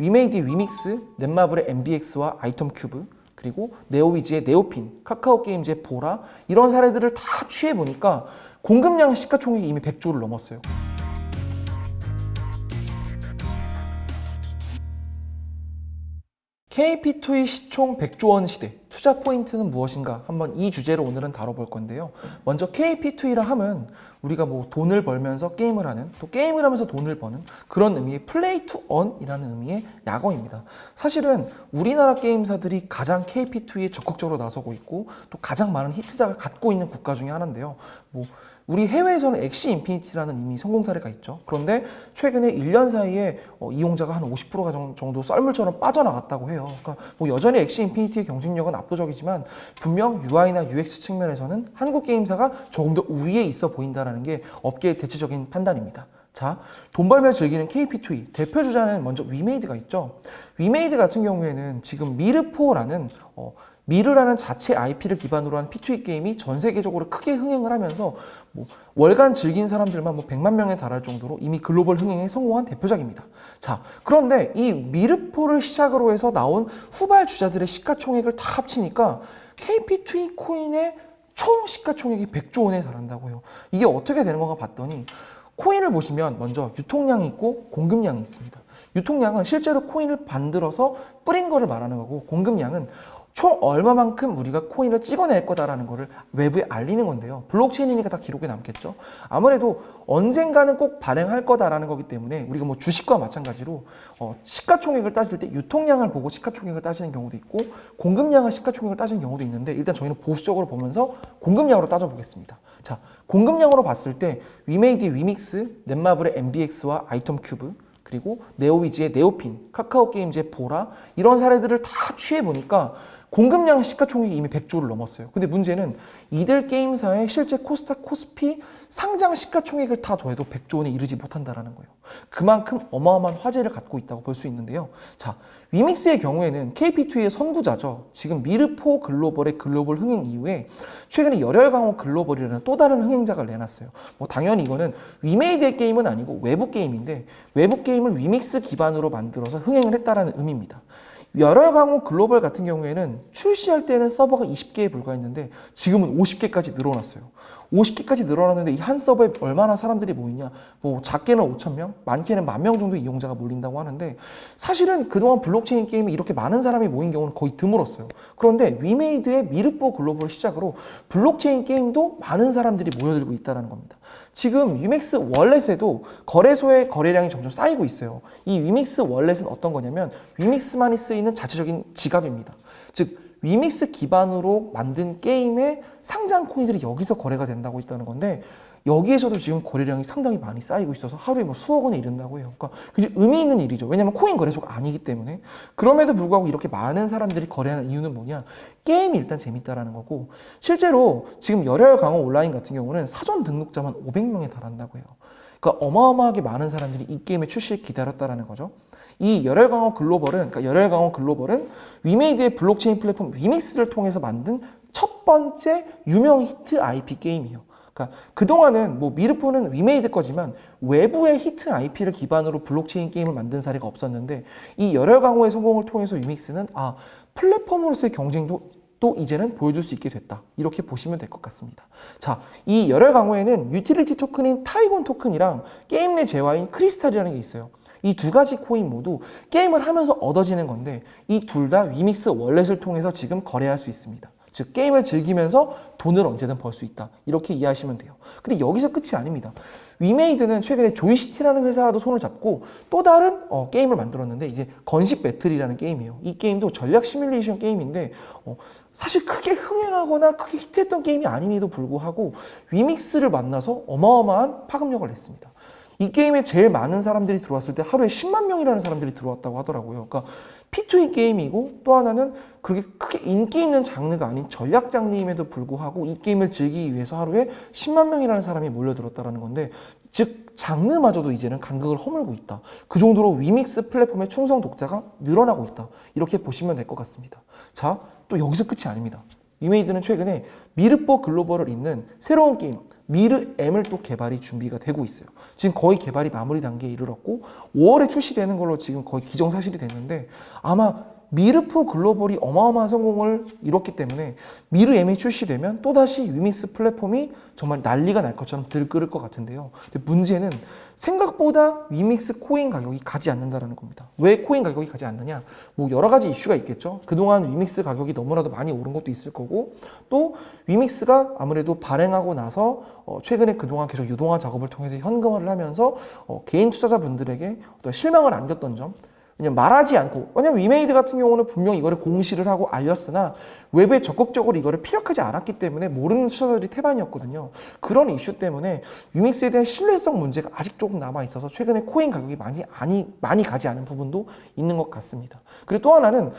위메이드의 위믹스, 넷마블의 MBX와 아이템 큐브, 그리고 네오위즈의 네오핀, 카카오게임즈의 보라, 이런 사례들을 다 취해보니까 공급량 시가총액이 이미 100조를 넘었어요. KP2의 시총 100조 원 시대, 투자 포인트는 무엇인가? 한번 이 주제로 오늘은 다뤄볼 건데요. 먼저 KP2E라 함은 우리가 뭐 돈을 벌면서 게임을 하는, 또 게임을 하면서 돈을 버는 그런 의미의 플레이 투 언이라는 의미의 약어입니다. 사실은 우리나라 게임사들이 가장 KP2E에 적극적으로 나서고 있고 또 가장 많은 히트작을 갖고 있는 국가 중에 하나인데요. 우리 해외에서는 엑시 인피니티라는 이미 성공 사례가 있죠. 그런데 최근에 1년 사이에 이용자가 한 50%가 정도 썰물처럼 빠져나갔다고 해요. 그러니까 여전히 엑시 인피니티의 경쟁력은 압도적이지만 분명 UI나 UX 측면에서는 한국 게임사가 조금 더 우위에 있어 보인다는 게 업계의 대체적인 판단입니다. 자, 돈 벌며 즐기는 KP2E 대표 주자는 먼저 위메이드가 있죠. 위메이드 같은 경우에는 지금 미르4라는 미르라는 자체 IP를 기반으로 한 P2E 게임이 전 세계적으로 크게 흥행을 하면서 월간 즐긴 사람들만 100만 명에 달할 정도로 이미 글로벌 흥행에 성공한 대표작입니다. 자, 그런데 이 미르4를 시작으로 해서 나온 후발 주자들의 시가총액을 다 합치니까 KP2E 코인의 총 시가총액이 100조 원에 달한다고 해요. 이게 어떻게 되는 건가 봤더니 코인을 보시면 먼저 유통량이 있고 공급량이 있습니다. 유통량은 실제로 코인을 만들어서 뿌린 거를 말하는 거고, 공급량은 총 얼마만큼 우리가 코인을 찍어낼 거다라는 거를 외부에 알리는 건데요. 블록체인이니까 다 기록에 남겠죠. 아무래도 언젠가는 꼭 발행할 거다라는 거기 때문에 우리가 주식과 마찬가지로 시가총액을 따질 때 유통량을 보고 시가총액을 따지는 경우도 있고 공급량을 시가총액을 따지는 경우도 있는데, 일단 저희는 보수적으로 보면서 공급량으로 따져보겠습니다. 자, 공급량으로 봤을 때 위메이드의 위믹스, 넷마블의 MBX와 아이템 큐브, 그리고 네오위즈의 네오핀, 카카오게임즈의 보라, 이런 사례들을 다 취해보니까 공급량 시가총액이 이미 100조를 넘었어요. 근데 문제는 이들 게임사의 실제 코스닥, 코스피 상장 시가총액을 다 더해도 100조 원에 이르지 못한다는 거예요. 그만큼 어마어마한 화제를 갖고 있다고 볼 수 있는데요. 자, 위믹스의 경우에는 KP2E의 선구자죠. 지금 미르4 글로벌의 글로벌 흥행 이후에 최근에 열혈강호 글로벌이라는 또 다른 흥행작을 내놨어요. 당연히 이거는 위메이드의 게임은 아니고 외부 게임인데, 외부 게임을 위믹스 기반으로 만들어서 흥행을 했다라는 의미입니다. 열혈강호 글로벌 같은 경우에는 출시할 때는 서버가 20개에 불과했는데 지금은 50개까지 늘어났어요. 50개까지 늘어났는데 이 한 서버에 얼마나 사람들이 모이냐? 작게는 5,000명, 많게는 10,000명 정도 이용자가 몰린다고 하는데, 사실은 그동안 블록체인 게임에 이렇게 많은 사람이 모인 경우는 거의 드물었어요. 그런데 위메이드의 미르4 글로벌 시작으로 블록체인 게임도 많은 사람들이 모여들고 있다는 겁니다. 지금 위믹스 월렛에도 거래소의 거래량이 점점 쌓이고 있어요. 이 위믹스 월렛은 어떤 거냐면 위믹스만이 쓰이는 자체적인 지갑입니다. 즉 위믹스 기반으로 만든 게임의 상장 코인들이 여기서 거래가 된다고 있다는 건데, 여기에서도 지금 거래량이 상당히 많이 쌓이고 있어서 하루에 수억 원에 이른다고 해요. 그러니까 굉장히 의미 있는 일이죠. 왜냐하면 코인 거래소가 아니기 때문에. 그럼에도 불구하고 이렇게 많은 사람들이 거래하는 이유는 뭐냐? 게임이 일단 재밌다라는 거고, 실제로 지금 열혈강호 온라인 같은 경우는 사전 등록자만 500명에 달한다고 해요. 그러니까 어마어마하게 많은 사람들이 이 게임의 출시를 기다렸다라는 거죠. 이 열혈강호 글로벌은 위메이드의 블록체인 플랫폼 위믹스를 통해서 만든 첫 번째 유명 히트 IP 게임이에요. 그러니까 그동안은 미르4는 위메이드 거지만 외부의 히트 IP를 기반으로 블록체인 게임을 만든 사례가 없었는데, 이 열혈강호의 성공을 통해서 위믹스는 플랫폼으로서의 경쟁도 또 이제는 보여줄 수 있게 됐다, 이렇게 보시면 될 것 같습니다. 자, 이 열혈강호에는 유틸리티 토큰인 타이곤 토큰이랑 게임 내 재화인 크리스탈이라는 게 있어요. 이 두 가지 코인 모두 게임을 하면서 얻어지는 건데, 이 둘 다 위믹스 월렛을 통해서 지금 거래할 수 있습니다. 즉 게임을 즐기면서 돈을 언제든 벌 수 있다, 이렇게 이해하시면 돼요. 근데 여기서 끝이 아닙니다. 위메이드는 최근에 조이시티라는 회사와도 손을 잡고 또 다른 게임을 만들었는데, 이제 건식 배틀이라는 게임이에요. 이 게임도 전략 시뮬레이션 게임인데 사실 크게 흥행하거나 크게 히트했던 게임이 아님에도 불구하고 위믹스를 만나서 어마어마한 파급력을 냈습니다. 이 게임에 제일 많은 사람들이 들어왔을 때 하루에 10만 명이라는 사람들이 들어왔다고 하더라고요. 그러니까 P2E 게임이고, 또 하나는 그렇게 크게 인기 있는 장르가 아닌 전략 장르임에도 불구하고 이 게임을 즐기기 위해서 하루에 10만 명이라는 사람이 몰려들었다는 건데, 즉 장르마저도 이제는 간극을 허물고 있다. 그 정도로 위믹스 플랫폼의 충성 독자가 늘어나고 있다, 이렇게 보시면 될 것 같습니다. 자, 또 여기서 끝이 아닙니다. 위메이드는 최근에 미르4 글로벌을 잇는 새로운 게임 미르 M을 또 개발이 준비가 되고 있어요. 지금 거의 개발이 마무리 단계에 이르렀고 5월에 출시되는 걸로 지금 거의 기정사실이 됐는데 아마 미르4 글로벌이 어마어마한 성공을 이뤘기 때문에 미르 M이 출시되면 또다시 위믹스 플랫폼이 정말 난리가 날 것처럼 들끓을 것 같은데요. 근데 문제는 생각보다 위믹스 코인 가격이 가지 않는다는 겁니다. 왜 코인 가격이 가지 않느냐? 뭐 여러 가지 이슈가 있겠죠. 그동안 위믹스 가격이 너무나도 많이 오른 것도 있을 거고 또 위믹스가 아무래도 발행하고 나서 최근에 그동안 계속 유동화 작업을 통해서 현금화를 하면서 개인 투자자분들에게 어떤 실망을 안겼던 점 그냥 말하지 않고 왜냐면 위메이드 같은 경우는 분명히 이거를 공시를 하고 알렸으나 외부에 적극적으로 이거를 피력하지 않았기 때문에 모르는 투자자들이 태반이었거든요. 그런 이슈 때문에 위믹스에 대한 신뢰성 문제가 아직 조금 남아 있어서 최근에 코인 가격이 많이 가지 않은 부분도 있는 것 같습니다. 그리고 또 하나는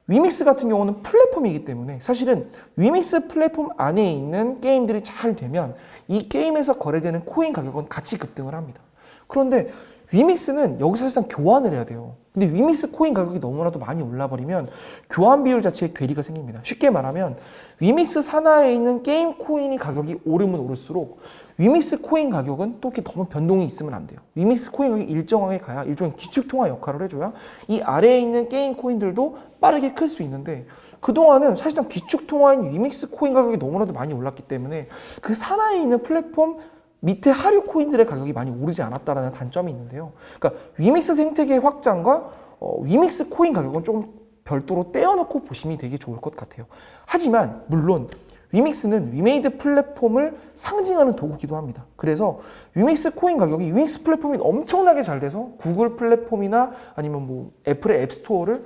위믹스 같은 경우는 플랫폼이기 때문에 사실은 위믹스 플랫폼 안에 있는 게임들이 잘 되면 이 게임에서 거래되는 코인 가격은 같이 급등을 합니다. 그런데 위믹스는 여기서 사실상 교환을 해야 돼요. 근데 위믹스 코인 가격이 너무나도 많이 올라버리면 교환 비율 자체에 괴리가 생깁니다. 쉽게 말하면 위믹스 산하에 있는 게임 코인이 가격이 오르면 오를수록 위믹스 코인 가격은 또 이렇게 너무 변동이 있으면 안 돼요. 위믹스 코인 가격이 일정하게 가야 일종의 기축통화 역할을 해줘야 이 아래에 있는 게임 코인들도 빠르게 클 수 있는데 그동안은 사실상 기축통화인 위믹스 코인 가격이 너무나도 많이 올랐기 때문에 그 산하에 있는 플랫폼 밑에 하류 코인들의 가격이 많이 오르지 않았다는 단점이 있는데요. 그러니까 위믹스 생태계의 확장과 위믹스 코인 가격은 조금 별도로 떼어놓고 보시면 되게 좋을 것 같아요. 하지만 물론 위믹스는 위메이드 플랫폼을 상징하는 도구기도 합니다. 그래서 위믹스 코인 가격이 위믹스 플랫폼이 엄청나게 잘 돼서 구글 플랫폼이나 아니면 뭐 애플의 앱스토어를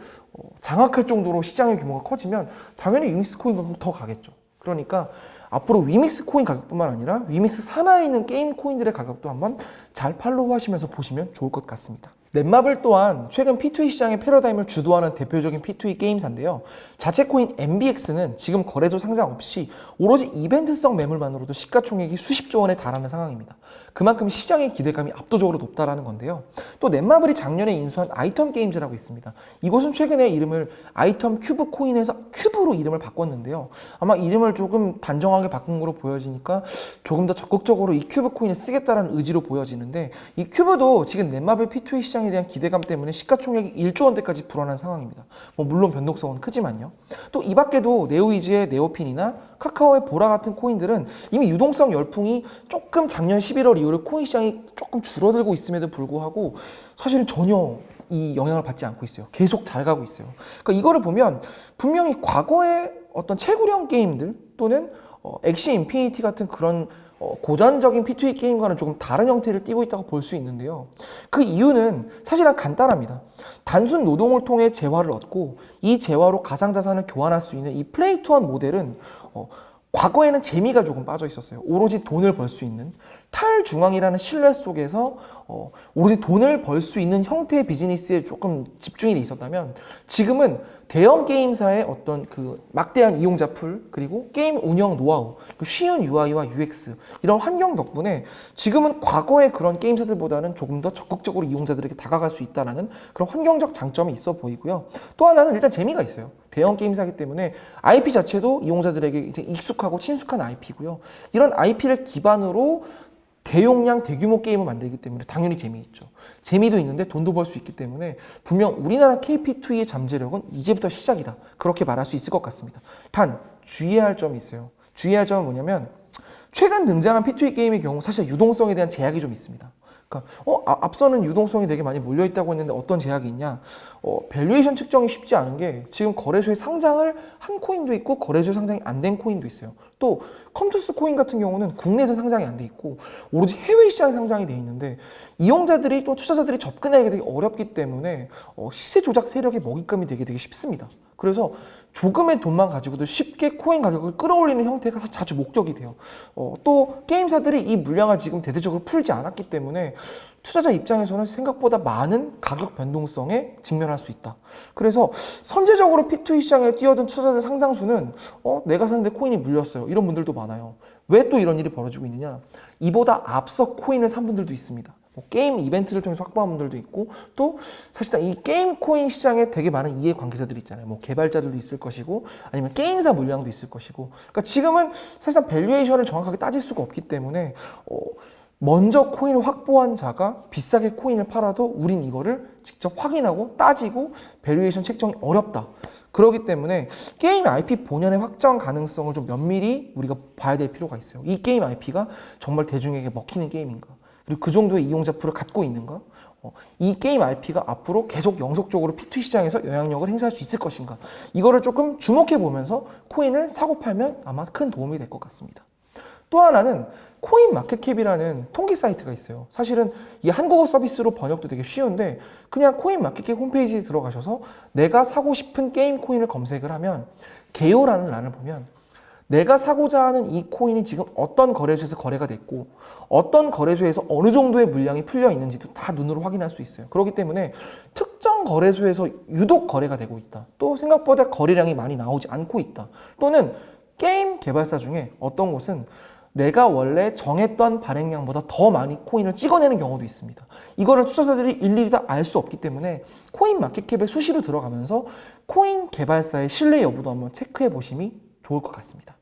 장악할 정도로 시장의 규모가 커지면 당연히 위믹스 코인 가격은 더 가겠죠. 그러니까 앞으로 위믹스 코인 가격뿐만 아니라 위믹스 산하에 있는 게임 코인들의 가격도 한번 잘 팔로우 하시면서 보시면 좋을 것 같습니다. 넷마블 또한 최근 P2E 시장의 패러다임을 주도하는 대표적인 P2E 게임사인데요. 자체 코인 MBX는 지금 거래소 상장 없이 오로지 이벤트성 매물만으로도 시가총액이 수십조 원에 달하는 상황입니다. 그만큼 시장의 기대감이 압도적으로 높다라는 건데요. 또 넷마블이 작년에 인수한 아이텀 게임즈라고 있습니다. 이곳은 최근에 이름을 아이텀 큐브 코인에서 큐브로 이름을 바꿨는데요. 아마 이름을 조금 단정하게 바꾼 거로 보여지니까 조금 더 적극적으로 이 큐브 코인을 쓰겠다는 의지로 보여지는데 이 큐브도 지금 넷마블 P2E 시장에 대한 기대감 때문에 시가총액이 1조 원대까지 불어난 상황입니다. 뭐 물론 변동성은 크지만요. 또 이 밖에도 네오이즈의 네오핀이나 카카오의 보라 같은 코인들은 이미 유동성 열풍이 조금 작년 11월 이후로 코인 시장이 조금 줄어들고 있음에도 불구하고 사실은 전혀 이 영향을 받지 않고 있어요. 계속 잘 가고 있어요. 그러니까 이거를 보면 분명히 과거의 어떤 채굴형 게임들 또는 엑시 인피니티 같은 그런 고전적인 P2E 게임과는 조금 다른 형태를 띠고 있다고 볼 수 있는데요. 그 이유는 사실은 간단합니다. 단순 노동을 통해 재화를 얻고 이 재화로 가상자산을 교환할 수 있는 이 플레이 투 원 모델은 과거에는 재미가 조금 빠져 있었어요. 오로지 돈을 벌 수 있는 탈중앙이라는 신뢰 속에서 오로지 돈을 벌 수 있는 형태의 비즈니스에 조금 집중이 돼 있었다면 지금은 대형 게임사의 어떤 그 막대한 이용자 풀 그리고 게임 운영 노하우 그 쉬운 UI와 UX 이런 환경 덕분에 지금은 과거의 그런 게임사들보다는 조금 더 적극적으로 이용자들에게 다가갈 수 있다는 그런 환경적 장점이 있어 보이고요. 또 하나는 일단 재미가 있어요. 대형 게임사이기 때문에 IP 자체도 이용자들에게 이제 익숙하고 친숙한 IP고요. 이런 IP를 기반으로 대용량 대규모 게임을 만들기 때문에 당연히 재미있죠. 재미도 있는데 돈도 벌 수 있기 때문에 분명 우리나라 KP2E의 잠재력은 이제부터 시작이다. 그렇게 말할 수 있을 것 같습니다. 단 주의해야 할 점이 있어요. 주의해야 할 점은 뭐냐면 최근 등장한 P2E 게임의 경우 사실 유동성에 대한 제약이 좀 있습니다. 그러니까 앞서는 유동성이 되게 많이 몰려있다고 했는데 어떤 제약이 있냐? 밸류에이션 측정이 쉽지 않은 게 지금 거래소에 상장을 한 코인도 있고 거래소에 상장이 안 된 코인도 있어요. 또 컴투스 코인 같은 경우는 국내에서 상장이 안 돼 있고 오로지 해외 시장에 상장이 돼 있는데 이용자들이 또 투자자들이 접근하기 되게 어렵기 때문에 시세 조작 세력의 먹잇감이 되게 쉽습니다. 그래서 조금의 돈만 가지고도 쉽게 코인 가격을 끌어올리는 형태가 자주 목격이 돼요. 또 게임사들이 이 물량을 지금 대대적으로 풀지 않았기 때문에 투자자 입장에서는 생각보다 많은 가격 변동성에 직면할 수 있다. 그래서 선제적으로 P2E 시장에 뛰어든 투자자들 상당수는 내가 사는데 코인이 물렸어요. 이런 분들도 많아요. 왜 또 이런 일이 벌어지고 있느냐? 이보다 앞서 코인을 산 분들도 있습니다. 뭐 게임 이벤트를 통해서 확보한 분들도 있고, 또 사실상 이 게임 코인 시장에 되게 많은 이해관계자들이 있잖아요. 뭐 개발자들도 있을 것이고 아니면 게임사 물량도 있을 것이고. 그러니까 지금은 사실상 밸류에이션을 정확하게 따질 수가 없기 때문에 먼저 코인을 확보한 자가 비싸게 코인을 팔아도 우린 이거를 직접 확인하고 따지고 밸류에이션 책정이 어렵다. 그렇기 때문에 게임 IP 본연의 확장 가능성을 좀 면밀히 우리가 봐야 될 필요가 있어요. 이 게임 IP가 정말 대중에게 먹히는 게임인가? 그리고 그 정도의 이용자 풀을 갖고 있는가? 이 게임 IP가 앞으로 계속 영속적으로 P2 시장에서 영향력을 행사할 수 있을 것인가? 이거를 조금 주목해 보면서 코인을 사고 팔면 아마 큰 도움이 될 것 같습니다. 또 하나는 코인 마켓캡이라는 통계 사이트가 있어요. 사실은 이 한국어 서비스로 번역도 되게 쉬운데 그냥 코인 마켓캡 홈페이지에 들어가셔서 내가 사고 싶은 게임 코인을 검색을 하면 개요라는 란을 보면 내가 사고자 하는 이 코인이 지금 어떤 거래소에서 거래가 됐고 어떤 거래소에서 어느 정도의 물량이 풀려 있는지도 다 눈으로 확인할 수 있어요. 그렇기 때문에 특정 거래소에서 유독 거래가 되고 있다. 또 생각보다 거래량이 많이 나오지 않고 있다. 또는 게임 개발사 중에 어떤 곳은 내가 원래 정했던 발행량보다 더 많이 코인을 찍어내는 경우도 있습니다. 이거를 투자자들이 일일이 다 알 수 없기 때문에 코인 마켓캡에 수시로 들어가면서 코인 개발사의 신뢰 여부도 한번 체크해 보심이 좋을 것 같습니다.